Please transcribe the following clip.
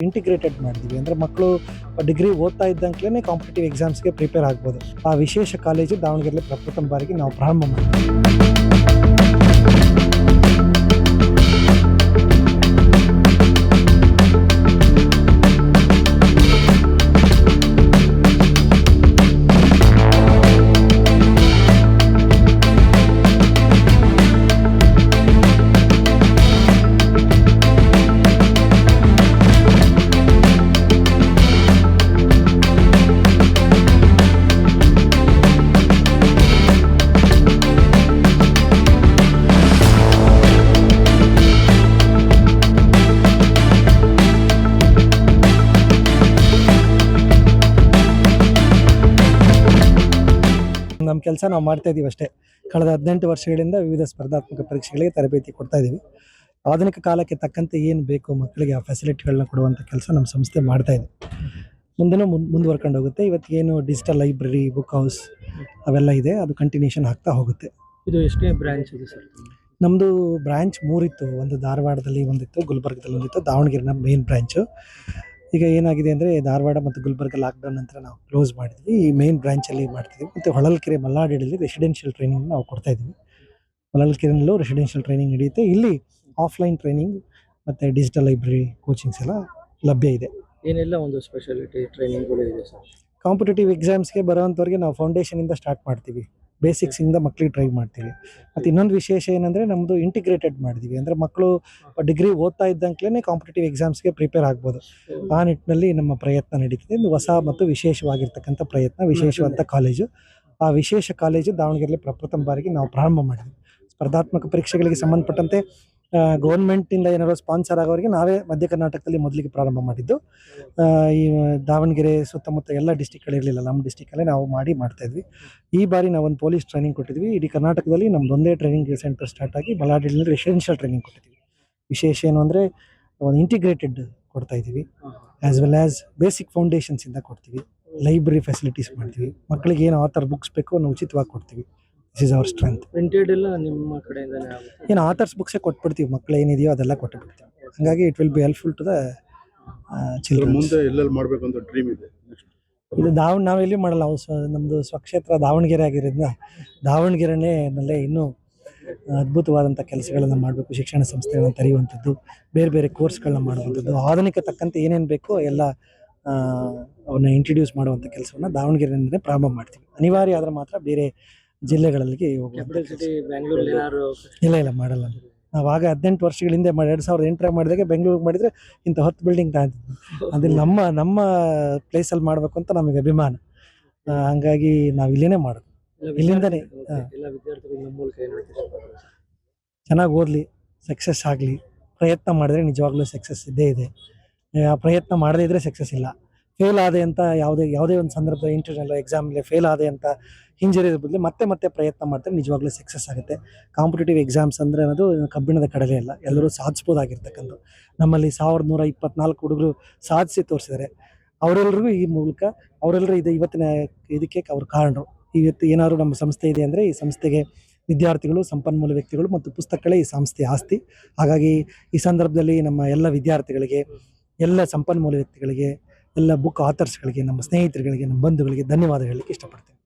Integrated ಮಾಡಿದ್ವಿ. ಅಂದರೆ ಮಕ್ಕಳು ಡಿಗ್ರಿ ಓದ್ತಾ ಇದ್ದಂಕ್ಲೇ ಕಾಂಪಿಟೇಟಿವ್ ಎಕ್ಸಾಮ್ಸ್ಗೆ ಪ್ರಿಪೇರ್ ಆಗ್ಬೋದು. ಆ ವಿಶೇಷ ಕಾಲೇಜು ದಾವಣಗೆರೆಯಲ್ಲಿ ಪ್ರಪ್ರಥಮ ಬಾರಿಗೆ ನಾವು ಪ್ರಾರಂಭ ಮಾಡಿದ್ವಿ. ನಮ್ಮ ಕೆಲಸ ನಾವು ಮಾಡ್ತಾ ಇದ್ದೀವಿ ಅಷ್ಟೇ. ಕಳೆದ 18 ವರ್ಷಗಳಿಂದ ವಿವಿಧ ಸ್ಪರ್ಧಾತ್ಮಕ ಪರೀಕ್ಷೆಗಳಿಗೆ ತರಬೇತಿ ಕೊಡ್ತಾ ಇದ್ದೀವಿ. ಆಧುನಿಕ ಕಾಲಕ್ಕೆ ತಕ್ಕಂತೆ ಏನು ಬೇಕು ಮಕ್ಕಳಿಗೆ ಆ ಫೆಸಿಲಿಟಿಗಳನ್ನ ಕೊಡುವಂಥ ಕೆಲಸ ನಮ್ಮ ಸಂಸ್ಥೆ ಮಾಡ್ತಾ ಇದೆ. ಮುಂದೆನೂ ಮುಂದುವರ್ಕೊಂಡು ಹೋಗುತ್ತೆ. ಇವತ್ತಿಗೇನು ಡಿಜಿಟಲ್ ಲೈಬ್ರರಿ, ಬುಕ್ ಹೌಸ್ ಅವೆಲ್ಲ ಇದೆ, ಅದು ಕಂಟಿನ್ಯೂಷನ್ ಆಗ್ತಾ ಹೋಗುತ್ತೆ. ಇದು ಎಷ್ಟೇ ಬ್ರಾಂಚ್ ಇದೆ ಸರ್? ನಮ್ಮದು ಬ್ರ್ಯಾಂಚ್ 3 ಇತ್ತು. ಒಂದು ಧಾರವಾಡದಲ್ಲಿ ಒಂದಿತ್ತು, ಗುಲ್ಬರ್ಗದಲ್ಲಿ ಒಂದಿತ್ತು, ದಾವಣಗೆರೆನ ಮೇನ್ ಬ್ರ್ಯಾಂಚು. ಈಗ ಏನಾಗಿದೆ ಅಂದರೆ ಧಾರವಾಡ ಮತ್ತು ಗುಲ್ಬರ್ಗ ಲಾಕ್ಡೌನ್ ನಂತರ ನಾವು ಕ್ಲೋಸ್ ಮಾಡಿದ್ವಿ. ಈ ಮೇನ್ ಬ್ರಾಂಚಲ್ಲಿ ಮಾಡ್ತಿದ್ವಿ. ಮತ್ತು ಹೊಳಲ್ಕೆರೆ ಮಲ್ನಾಡಿನಲ್ಲಿ ರೆಸಿಡೆನ್ಷಿಯಲ್ ಟ್ರೈನಿಂಗ್ ನಾವು ಕೊಡ್ತಾ ಇದ್ವಿ. ಹೊಳಲ್ಕೆರೆಯಲ್ಲೂ ರೆಸಿಡೆನ್ಷಿಯಲ್ ಟ್ರೈನಿಂಗ್ ನಡೆಯುತ್ತೆ. ಇಲ್ಲಿ ಆಫ್ಲೈನ್ ಟ್ರೈನಿಂಗ್ ಮತ್ತು ಡಿಜಿಟಲ್ ಲೈಬ್ರರಿ ಕೋಚಿಂಗ್ಸ್ ಎಲ್ಲ ಲಭ್ಯ ಇದೆ. ಏನೆಲ್ಲ ಒಂದು ಸ್ಪೆಷಾಲಿಟಿ ಟ್ರೈನಿಂಗ್ಗಳು ಇದೆ ಸರ್? ಕಾಂಪಿಟೇಟಿವ್ ಎಕ್ಸಾಮ್ಸ್ಗೆ ಬರೋವಂಥವ್ರಿಗೆ ನಾವು ಫೌಂಡೇಶನಿಂದ ಸ್ಟಾರ್ಟ್ ಮಾಡ್ತೀವಿ. ಬೇಸಿಕ್ಸಿಂದ ಮಕ್ಕಳಿಗೆ ಟ್ರೈ ಮಾಡ್ತೀವಿ. ಮತ್ತು ಇನ್ನೊಂದು ವಿಶೇಷ ಏನಂದರೆ ನಮ್ಮದು ಇಂಟಿಗ್ರೇಟೆಡ್ ಮಾಡಿದ್ವಿ. ಅಂದರೆ ಮಕ್ಕಳು ಡಿಗ್ರಿ ಓದ್ತಾ ಇದ್ದಂಕ್ಲೇ ಕಾಂಪಿಟೇಟಿವ್ ಎಕ್ಸಾಮ್ಸ್ಗೆ ಪ್ರಿಪೇರ್ ಆಗ್ಬೋದು. ಆ ನಿಟ್ಟಿನಲ್ಲಿ ನಮ್ಮ ಪ್ರಯತ್ನ ನಡೀತಿದೆ. ಒಂದು ಹೊಸ ಮತ್ತು ವಿಶೇಷವಾಗಿರ್ತಕ್ಕಂಥ ಪ್ರಯತ್ನ, ವಿಶೇಷವಾದ ಕಾಲೇಜು. ಆ ವಿಶೇಷ ಕಾಲೇಜು ದಾವಣಗೆರೆಯಲ್ಲಿ ಪ್ರಪ್ರಥಮ ಬಾರಿಗೆ ನಾವು ಪ್ರಾರಂಭ ಮಾಡಿದ್ವಿ. ಸ್ಪರ್ಧಾತ್ಮಕ ಪರೀಕ್ಷೆಗಳಿಗೆ ಸಂಬಂಧಪಟ್ಟಂತೆ ಗೌರ್ಮೆಂಟಿಂದ ಏನಾದ್ರು ಸ್ಪಾನ್ಸರ್ ಆಗೋರಿಗೆ ನಾವೇ ಮಧ್ಯ ಕರ್ನಾಟಕದಲ್ಲಿ ಮೊದಲಿಗೆ ಪ್ರಾರಂಭ ಮಾಡಿದ್ದು. ಈ ದಾವಣಗೆರೆ ಸುತ್ತಮುತ್ತ ಎಲ್ಲ ಡಿಸ್ಟಿಕ್ಗಳಿರಲಿಲ್ಲ, ನಮ್ಮ ಡಿಸ್ಟಿಕಲ್ಲೇ ನಾವು ಮಾಡ್ತಾಯಿದ್ವಿ. ಈ ಬಾರಿ ನಾವೊಂದು ಪೊಲೀಸ್ ಟ್ರೈನಿಂಗ್ ಕೊಟ್ಟಿದ್ವಿ. ಇಡೀ ಕರ್ನಾಟಕದಲ್ಲಿ ನಮ್ದು ಒಂದೇ ಟ್ರೈನಿಂಗ್ ಸೆಂಟರ್ ಸ್ಟಾರ್ಟ್ ಆಗಿ ಬಳ್ಳಾರಿಯಲ್ಲಿ ರೆಸಿಡೆನ್ಷಿಯಲ್ ಟ್ರೈನಿಂಗ್ ಕೊಟ್ಟಿದ್ವಿ. ವಿಶೇಷ ಏನು ಅಂದರೆ ಒಂದು ಇಂಟಿಗ್ರೇಟೆಡ್ ಕೊಡ್ತಾ ಇದ್ದೀವಿ. ಆ್ಯಸ್ ವೆಲ್ ಆ್ಯಸ್ ಬೇಸಿಕ್ ಫೌಂಡೇಶನ್ಸಿಂದ ಕೊಡ್ತೀವಿ. ಲೈಬ್ರರಿ ಫೆಸಿಲಿಟೀಸ್ ಮಾಡ್ತೀವಿ. ಮಕ್ಕಳಿಗೆ ಏನು ಆಥರ್ ಬುಕ್ಸ್ ಬೇಕೋ ನಾವು ಉಚಿತವಾಗಿ ಕೊಡ್ತೀವಿ. This is our strength. Printed ಎಲ್ಲ ನಿಮ್ಮ ಕಡೆಯಿಂದನೇ ಆಗುತ್ತೆ? ಏನು ಆಥರ್ಸ್ ಬುಕ್ಸೇ ಕೊಟ್ಬಿಡ್ತೀವಿ. ಮಕ್ಕಳು ಏನಿದೆಯೋ ಅದೆಲ್ಲ ಕೊಟ್ಟುಬಿಡ್ತೀವಿ. ಹಾಗಾಗಿ it will be helpful to the children. ಮುಂದೆ ಎಲ್ಲೆಲ್ಲಿ ಮಾಡಬೇಕು ಅಂತ ಡ್ರೀಮ್ ಇದೆ? ಇದು ನಾವು ಎಲ್ಲಿ ಮಾಡಲ್ಲ. ನಮ್ಮದು ಸ್ವಕ್ಷೇತ್ರ ದಾವಣಗೆರೆ ಆಗಿರೋದ್ರಿಂದ ದಾವಣಗೆರೆನಲ್ಲೇ ಇನ್ನೂ ಅದ್ಭುತವಾದಂಥ ಕೆಲಸಗಳನ್ನು ಮಾಡಬೇಕು. ಶಿಕ್ಷಣ ಸಂಸ್ಥೆಗಳನ್ನು ತೆರೆಯುವಂಥದ್ದು, ಬೇರೆ ಬೇರೆ ಕೋರ್ಸ್ಗಳನ್ನ ಮಾಡುವಂಥದ್ದು, ಆಧುನಿಕ ತಕ್ಕಂತೆ ಏನೇನು ಬೇಕೋ ಎಲ್ಲ ಅವನ್ನ ಇಂಟ್ರಡ್ಯೂಸ್ ಮಾಡುವಂಥ ಕೆಲಸವನ್ನು ದಾವಣಗೆರೆಯಿಂದಲೇ ಪ್ರಾರಂಭ ಮಾಡ್ತೀವಿ. ಅನಿವಾರ್ಯ ಆದರೆ ಮಾತ್ರ ಬೇರೆ ಜಿಲ್ಲೆಗಳಿಗೆ ಕ್ಯಾಪಿಟಲ್ ಸಿಟಿ ಬೆಂಗಳೂರಲ್ಲಿ ಏನಾದ್ರು? ಇಲ್ಲ ಮಾಡಲ್ಲ. ನಾವು ಆಗ 18 ವರ್ಷಗಳ ಹಿಂದೆ 2008 ಮಾಡಿದಾಗ ಬೆಂಗಳೂರಿಗೆ ಮಾಡಿದರೆ ಇಂಥ 10 ಬಿಲ್ಡಿಂಗ್ ತಾಂತಿದ್ವಿ. ಅದು ನಮ್ಮ ಪ್ಲೇಸಲ್ಲಿ ಮಾಡಬೇಕು ಅಂತ ನಮಗೆ ಅಭಿಮಾನ. ಹಾಗಾಗಿ ನಾವು ಇಲ್ಲೇ ಮಾಡೋದು, ಇಲ್ಲಿಂದನೇ. ಎಲ್ಲ ವಿದ್ಯಾರ್ಥಿಗಳು ನಮ್ಮ ಮೂಲಕ ಏನು ಹೇಳ್ತಾರೆ? ಚೆನ್ನಾಗಿ ಓದಲಿ, ಸಕ್ಸಸ್ ಆಗಲಿ. ಪ್ರಯತ್ನ ಮಾಡಿದ್ರೆ ನಿಜವಾಗ್ಲೂ ಸಕ್ಸಸ್ ಇದ್ದೇ ಇದೆ. ಆ ಪ್ರಯತ್ನ ಮಾಡದೇ ಇದ್ದರೆ ಸಕ್ಸಸ್ ಇಲ್ಲ. ಫೇಲ್ ಆದೆ ಅಂತ ಯಾವುದೇ ಒಂದು ಸಂದರ್ಭದಲ್ಲಿ ಇಂಟರ್ನಲ್ ಎಕ್ಸಾಮಲ್ಲಿ ಫೇಲ್ ಆದೆ ಅಂತ ಹಿಂಜರಿಯೋದ್ರ ಬದಲು ಮತ್ತೆ ಪ್ರಯತ್ನ ಮಾಡ್ತಾರೆ, ನಿಜವಾಗ್ಲೂ ಸಕ್ಸಸ್ ಆಗುತ್ತೆ. ಕಾಂಪಿಟೇಟಿವ್ ಎಕ್ಸಾಮ್ಸ್ ಅಂದರೆ ಅನ್ನೋದು ಕಬ್ಬಿಣದ ಕಡಲೆ ಅಲ್ಲ, ಎಲ್ಲರೂ ಸಾಧಿಸ್ಬೋದಾಗಿರ್ತಕ್ಕಂಥ. ನಮ್ಮಲ್ಲಿ 1124 ಹುಡುಗರು ಸಾಧಿಸಿ ತೋರಿಸಿದ್ದಾರೆ. ಅವರೆಲ್ಲರಿಗೂ ಈ ಮೂಲಕ ಅವರೆಲ್ಲರೂ ಇವತ್ತಿನ ಇದಕ್ಕೆ ಅವ್ರ ಕಾರಣರು. ಇವತ್ತು ಏನಾದ್ರು ನಮ್ಮ ಸಂಸ್ಥೆ ಇದೆ ಅಂದರೆ ಈ ಸಂಸ್ಥೆಗೆ ವಿದ್ಯಾರ್ಥಿಗಳು, ಸಂಪನ್ಮೂಲ ವ್ಯಕ್ತಿಗಳು ಮತ್ತು ಪುಸ್ತಕಗಳೇ ಈ ಸಂಸ್ಥೆಯ ಆಸ್ತಿ. ಹಾಗಾಗಿ ಈ ಸಂದರ್ಭದಲ್ಲಿ ನಮ್ಮ ಎಲ್ಲ ವಿದ್ಯಾರ್ಥಿಗಳಿಗೆ, ಎಲ್ಲ ಸಂಪನ್ಮೂಲ ವ್ಯಕ್ತಿಗಳಿಗೆ, ಎಲ್ಲ ಬುಕ್ ಆಥರ್ಸ್ಗಳಿಗೆ, ನಮ್ಮ ಸ್ನೇಹಿತರುಗಳಿಗೆ, ನಮ್ಮ ಬಂಧುಗಳಿಗೆ ಧನ್ಯವಾದ ಹೇಳಲಿಕ್ಕೆ ಇಷ್ಟಪಡ್ತೇನೆ.